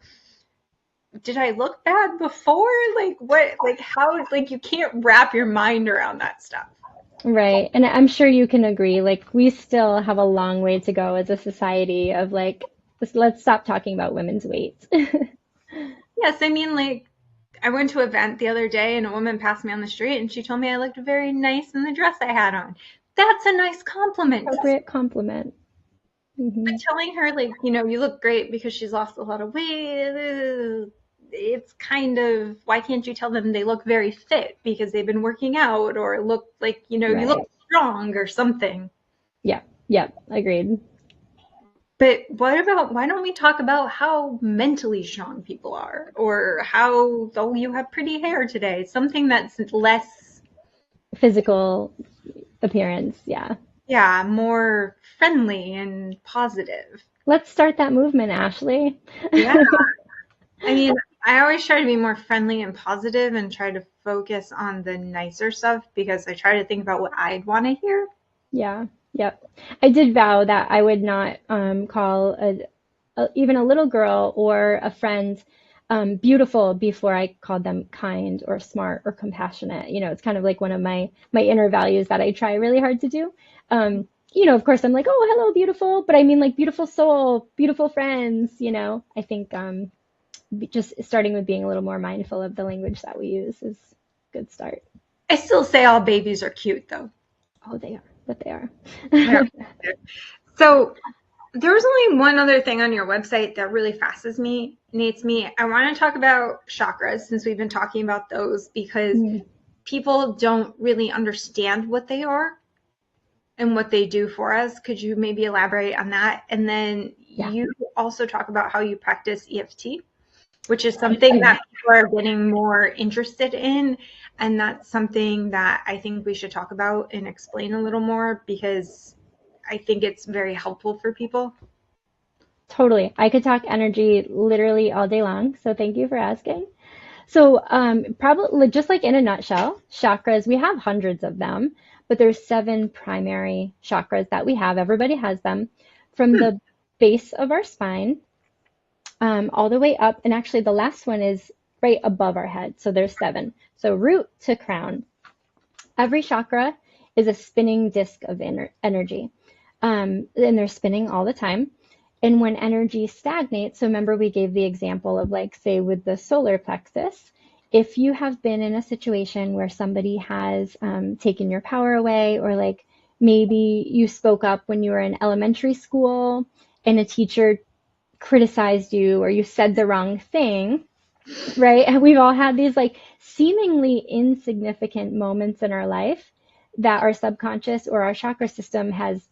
[SPEAKER 1] did I look bad before? Like what? Like how? Like you can't wrap your mind around that stuff.
[SPEAKER 2] Right. And I'm sure you can agree, like, we still have a long way to go as a society of like, let's stop talking about women's weight.
[SPEAKER 1] Yes, I mean like I went to an event the other day and a woman passed me on the street and she told me I looked very nice in the dress I had on. That's a nice compliment.
[SPEAKER 2] Appropriate compliment.
[SPEAKER 1] But
[SPEAKER 2] Hmm.
[SPEAKER 1] telling her like, you look great because she's lost a lot of weight, it's kind of, why can't you tell them they look very fit because they've been working out or look like, you look
[SPEAKER 2] Right.
[SPEAKER 1] strong or something.
[SPEAKER 2] Yeah. Yeah. Agreed.
[SPEAKER 1] But why don't we talk about how mentally strong people are or how, oh, you have pretty hair today, something that's less,
[SPEAKER 2] Physical appearance. Yeah.
[SPEAKER 1] yeah, more friendly and positive.
[SPEAKER 2] Let's start that movement, Ashley.
[SPEAKER 1] Yeah. I mean, I always try to be more friendly and positive and try to focus on the nicer stuff because I try to think about what I'd want to hear.
[SPEAKER 2] Yeah. Yep. I did vow that I would not call even a little girl or a friend beautiful before I called them kind or smart or compassionate. It's kind of like one of my inner values that I try really hard to do. Of course, I'm like, oh, hello, beautiful, but I mean like beautiful soul, beautiful friends. I think just starting with being a little more mindful of the language that we use is a good start.
[SPEAKER 1] I still say all babies are cute though.
[SPEAKER 2] Oh, they are, but they are.
[SPEAKER 1] Yeah. So there was only one other thing on your website that really fascinates me. I want to talk about chakras since we've been talking about those because
[SPEAKER 2] Mm,
[SPEAKER 1] people don't really understand what they are and what they do for us. Could you maybe elaborate on that? And then
[SPEAKER 2] yeah.
[SPEAKER 1] you also talk about how you practice EFT, which is something that people are getting more interested in. And that's something that I think we should talk about and explain a little more because I think it's very helpful for people.
[SPEAKER 2] Totally. I could talk energy literally all day long, so thank you for asking. So, probably just like in a nutshell, chakras, we have hundreds of them, but there's 7 primary chakras that we have. Everybody has them from
[SPEAKER 1] Hmm.
[SPEAKER 2] the base of our spine, all the way up. And actually, the last one is right above our head. So there's 7. So root to crown. Every chakra is a spinning disk of energy, and they're spinning all the time. And when energy stagnates, so remember we gave the example of like, say, with the solar plexus, if you have been in a situation where somebody has taken your power away, or like maybe you spoke up when you were in elementary school and a teacher criticized you, or you said the wrong thing, right? And we've all had these like seemingly insignificant moments in our life that our subconscious or our chakra system has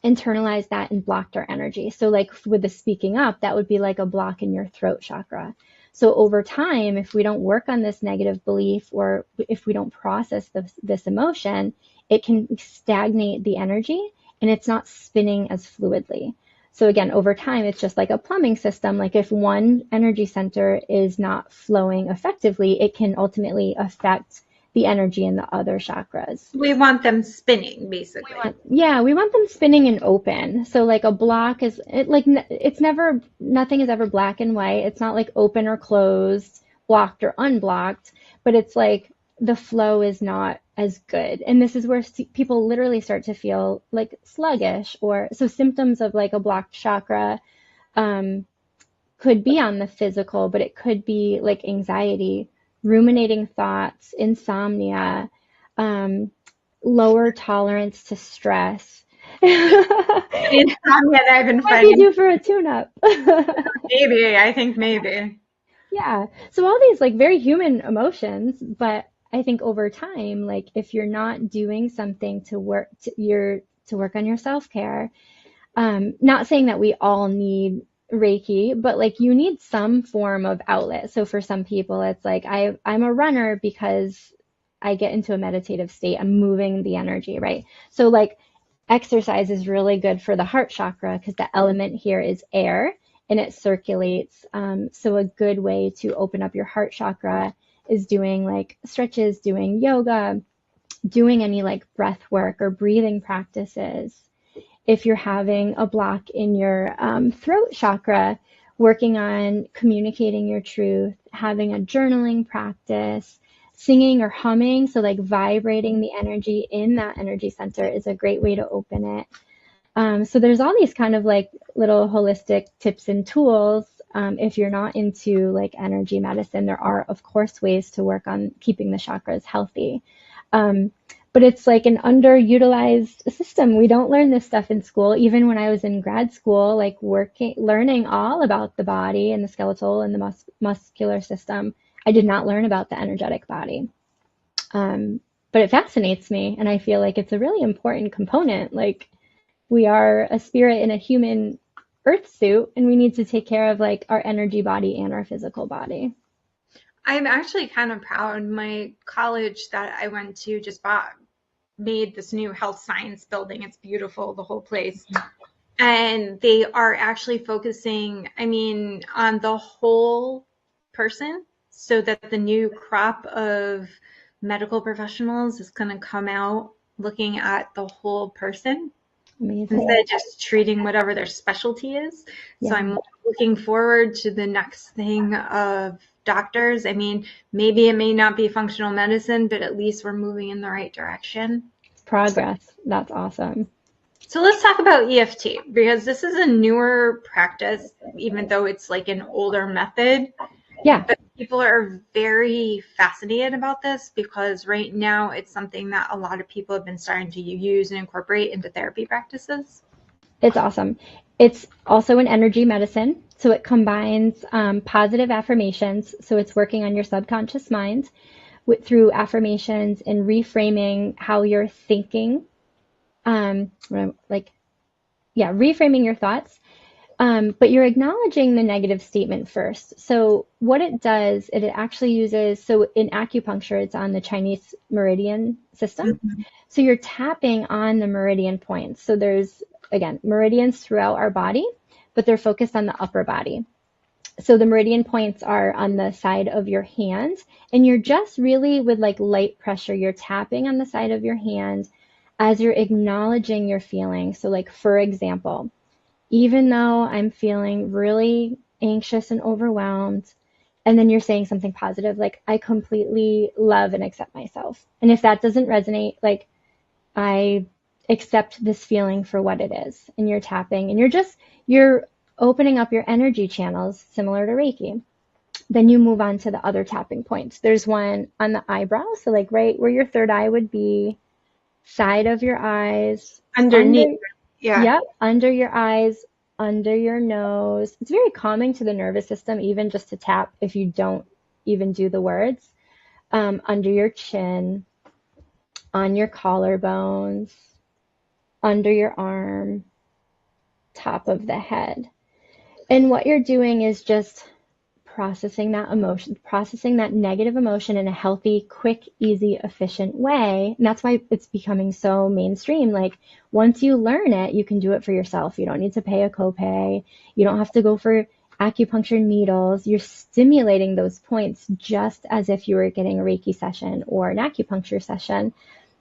[SPEAKER 2] internalized that and blocked our energy. So like with the speaking up, that would be like a block in your throat chakra. So over time, if we don't work on this negative belief, or if we don't process this emotion, it can stagnate the energy and it's not spinning as fluidly. So again, over time, it's just like a plumbing system. Like if one energy center is not flowing effectively, it can ultimately affect the energy in the other chakras.
[SPEAKER 1] We want them spinning, basically.
[SPEAKER 2] We want them spinning and open. So like a block is it's never, nothing is ever black and white. It's not like open or closed, blocked or unblocked, but it's like the flow is not as good. And this is where people literally start to feel like sluggish, or so symptoms of like a blocked chakra could be on the physical, but it could be like anxiety, ruminating thoughts, insomnia, lower tolerance to stress.
[SPEAKER 1] Insomnia, I've been
[SPEAKER 2] What do
[SPEAKER 1] fighting.
[SPEAKER 2] you do for a tune-up?
[SPEAKER 1] Maybe, I think maybe.
[SPEAKER 2] Yeah. So all these like very human emotions, but I think over time, like if you're not doing something to work to work on your self-care, not saying that we all need Reiki, but like you need some form of outlet. So for some people, it's like I'm a runner because I get into a meditative state. I'm moving the energy, right? So like exercise is really good for the heart chakra because the element here is air and it circulates. So a good way to open up your heart chakra is doing like stretches, doing yoga, doing any like breath work or breathing practices. If you're having a block in your throat chakra, working on communicating your truth, having a journaling practice, singing or humming, so like vibrating the energy in that energy center is a great way to open it. So there's all these kind of like little holistic tips and tools. If you're not into like energy medicine, there are of course ways to work on keeping the chakras healthy. But it's like an underutilized system. We don't learn this stuff in school. Even when I was in grad school, like learning all about the body and the skeletal and the muscular system, I did not learn about the energetic body. But it fascinates me, and I feel like it's a really important component. Like we are a spirit in a human earth suit, and we need to take care of like our energy body and our physical body.
[SPEAKER 1] I'm actually kind of proud. My college that I went to just made this new health science building. It's beautiful, the whole place. And they are actually focusing, I mean, on the whole person, so that the new crop of medical professionals is going to come out looking at the whole person.
[SPEAKER 2] Amazing.
[SPEAKER 1] Instead of just treating whatever their specialty is.
[SPEAKER 2] Yeah.
[SPEAKER 1] So I'm looking forward to the next thing of doctors. I mean, maybe it may not be functional medicine, but at least we're moving in the right direction.
[SPEAKER 2] Progress. That's awesome.
[SPEAKER 1] So let's talk about EFT, because this is a newer practice, even though it's like an older method.
[SPEAKER 2] Yeah.
[SPEAKER 1] But people are very fascinated about this because right now it's something that a lot of people have been starting to use and incorporate into therapy practices.
[SPEAKER 2] It's awesome. It's also an energy medicine. So it combines positive affirmations. So it's working on your subconscious mind through affirmations and reframing how you're thinking. Reframing your thoughts. But you're acknowledging the negative statement first. So what it does, it actually uses, so in acupuncture, it's on the Chinese meridian system. Mm-hmm. So you're tapping on the meridian points. So there's, again, meridians throughout our body, but they're focused on the upper body. So the meridian points are on the side of your hand, and you're just really with like light pressure, you're tapping on the side of your hand as you're acknowledging your feelings. So like, for example, even though I'm feeling really anxious and overwhelmed, and then you're saying something positive, like, I completely love and accept myself. And if that doesn't resonate, like, I accept this feeling for what it is. And you're tapping and you're opening up your energy channels similar to Reiki. Then you move on to the other tapping points. There's one on the eyebrow, so like right where your third eye would be, side of your eyes,
[SPEAKER 1] Underneath. Yeah.
[SPEAKER 2] yep, under your eyes, under your nose. It's very calming to the nervous system, even just to tap if you don't even do the words. Under your chin, on your collarbones, under your arm, top of the head. And what you're doing is just processing that emotion, processing that negative emotion in a healthy, quick, easy, efficient way. And that's why it's becoming so mainstream. Like once you learn it, you can do it for yourself. You don't need to pay a copay. You don't have to go for acupuncture needles. You're stimulating those points just as if you were getting a Reiki session or an acupuncture session,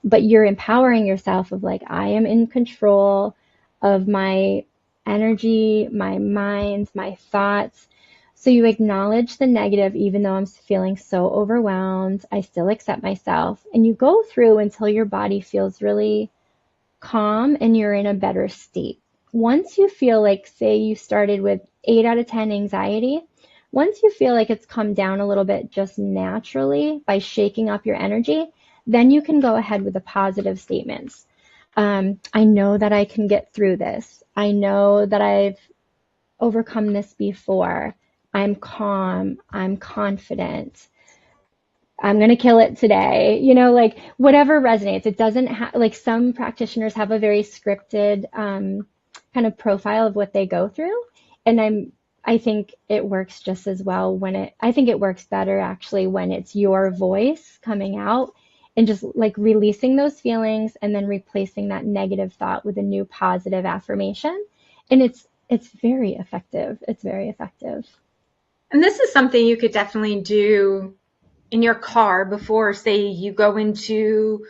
[SPEAKER 2] but you're empowering yourself of like, I am in control of my energy, my mind, my thoughts. So you acknowledge the negative, even though I'm feeling so overwhelmed, I still accept myself. And you go through until your body feels really calm and you're in a better state. Once you feel like, say you started with 8 out of 10 anxiety, once you feel like it's come down a little bit just naturally by shaking up your energy, then you can go ahead with the positive statements. I know that I can get through this. I know that I've overcome this before. I'm calm, I'm confident, I'm going to kill it today. Like whatever resonates. It doesn't have, like some practitioners have a very scripted kind of profile of what they go through. And I think it works just as well I think it works better actually when it's your voice coming out and just like releasing those feelings and then replacing that negative thought with a new positive affirmation. And it's very effective. It's very effective.
[SPEAKER 1] And this is something you could definitely do in your car before, say, you go into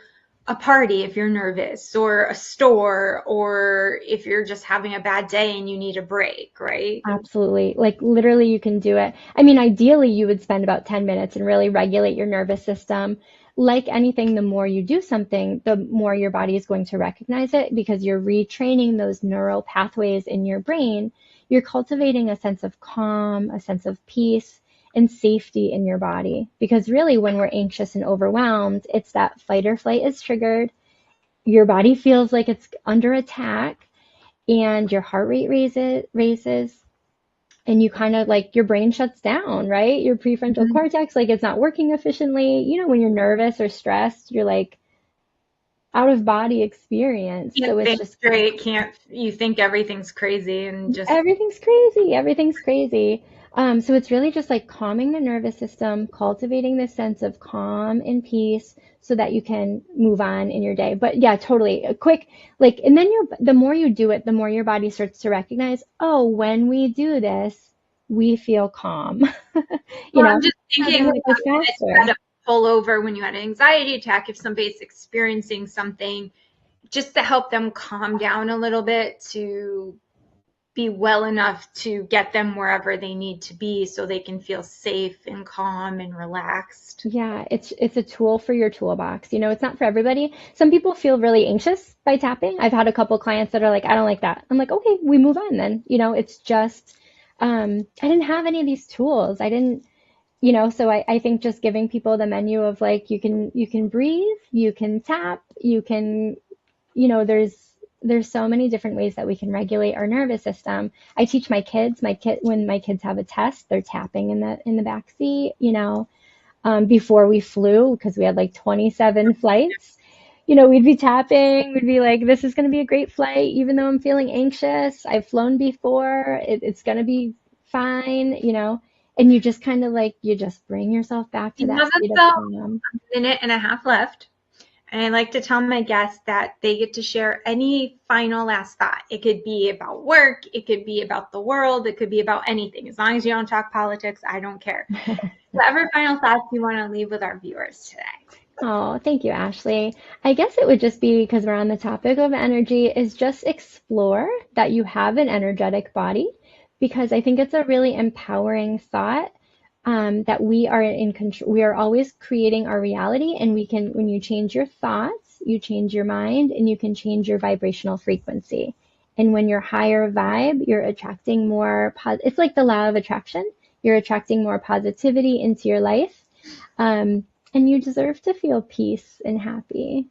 [SPEAKER 1] a party if you're nervous, or a store, or if you're just having a bad day and you need a break, right?
[SPEAKER 2] Absolutely. Like literally you can do it. I mean, ideally you would spend about 10 minutes and really regulate your nervous system. Like anything, the more you do something, the more your body is going to recognize it because you're retraining those neural pathways in your brain. You're cultivating a sense of calm, a sense of peace and safety in your body. Because really when we're anxious and overwhelmed, it's that fight or flight is triggered. Your body feels like it's under attack and your heart rate raises and you kind of like your brain shuts down, right? Your prefrontal
[SPEAKER 1] Mhm.
[SPEAKER 2] cortex, like it's not working efficiently. When you're nervous or stressed, you're like out of body experience. So
[SPEAKER 1] Can't
[SPEAKER 2] it's
[SPEAKER 1] think
[SPEAKER 2] just
[SPEAKER 1] straight, can't you think everything's crazy and just
[SPEAKER 2] everything's crazy. Everything's crazy. So it's really just like calming the nervous system, cultivating this sense of calm and peace so that you can move on in your day. But yeah, totally. A quick, like, and then the more you do it, the more your body starts to recognize, oh, when we do this, we feel calm.
[SPEAKER 1] Well, I'm just
[SPEAKER 2] And
[SPEAKER 1] thinking
[SPEAKER 2] then
[SPEAKER 1] like
[SPEAKER 2] it goes
[SPEAKER 1] that you had
[SPEAKER 2] faster.
[SPEAKER 1] to pull over when you had an anxiety attack, if somebody's experiencing something, just to help them calm down a little bit, to be well enough to get them wherever they need to be so they can feel safe and calm and relaxed.
[SPEAKER 2] Yeah, it's a tool for your toolbox. It's not for everybody. Some people feel really anxious by tapping. I've had a couple clients that are like, I don't like that. I'm like, okay, we move on then. It's just I didn't have any of these tools. I didn't, so I think just giving people the menu of like you can breathe, you can tap, you can, there's so many different ways that we can regulate our nervous system. I teach my kids, when my kids have a test, they're tapping in the back seat, before we flew, because we had like 27 flights. We'd be tapping, we'd be like, this is going to be a great flight, even though I'm feeling anxious. I've flown before, it's going to be fine, and you just kind of like, you just bring yourself back to
[SPEAKER 1] We
[SPEAKER 2] that
[SPEAKER 1] have
[SPEAKER 2] state of
[SPEAKER 1] about
[SPEAKER 2] calm.
[SPEAKER 1] a minute and a half left. And I like to tell my guests that they get to share any final last thought. It could be about work, it could be about the world, it could be about anything. As long as you don't talk politics, I don't care. Whatever final thoughts you want to leave with our viewers today.
[SPEAKER 2] Oh, thank you, Ashley. I guess it would just be, because we're on the topic of energy, is just explore that you have an energetic body, because I think it's a really empowering thought, that we are in control. We are always creating our reality, and when you change your thoughts, you change your mind, and you can change your vibrational frequency. And when you're higher vibe, you're attracting more, it's like the law of attraction. You're attracting more positivity into your life. And you deserve to feel peace and happy.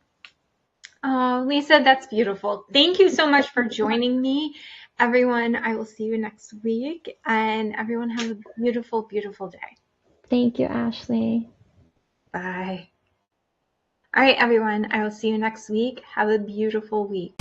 [SPEAKER 1] Oh, Lisa, that's beautiful. Thank you so much for joining me. Everyone, I will see you next week. And everyone have a beautiful, beautiful day.
[SPEAKER 2] Thank you, Ashley.
[SPEAKER 1] Bye. All right, everyone, I will see you next week. Have a beautiful week.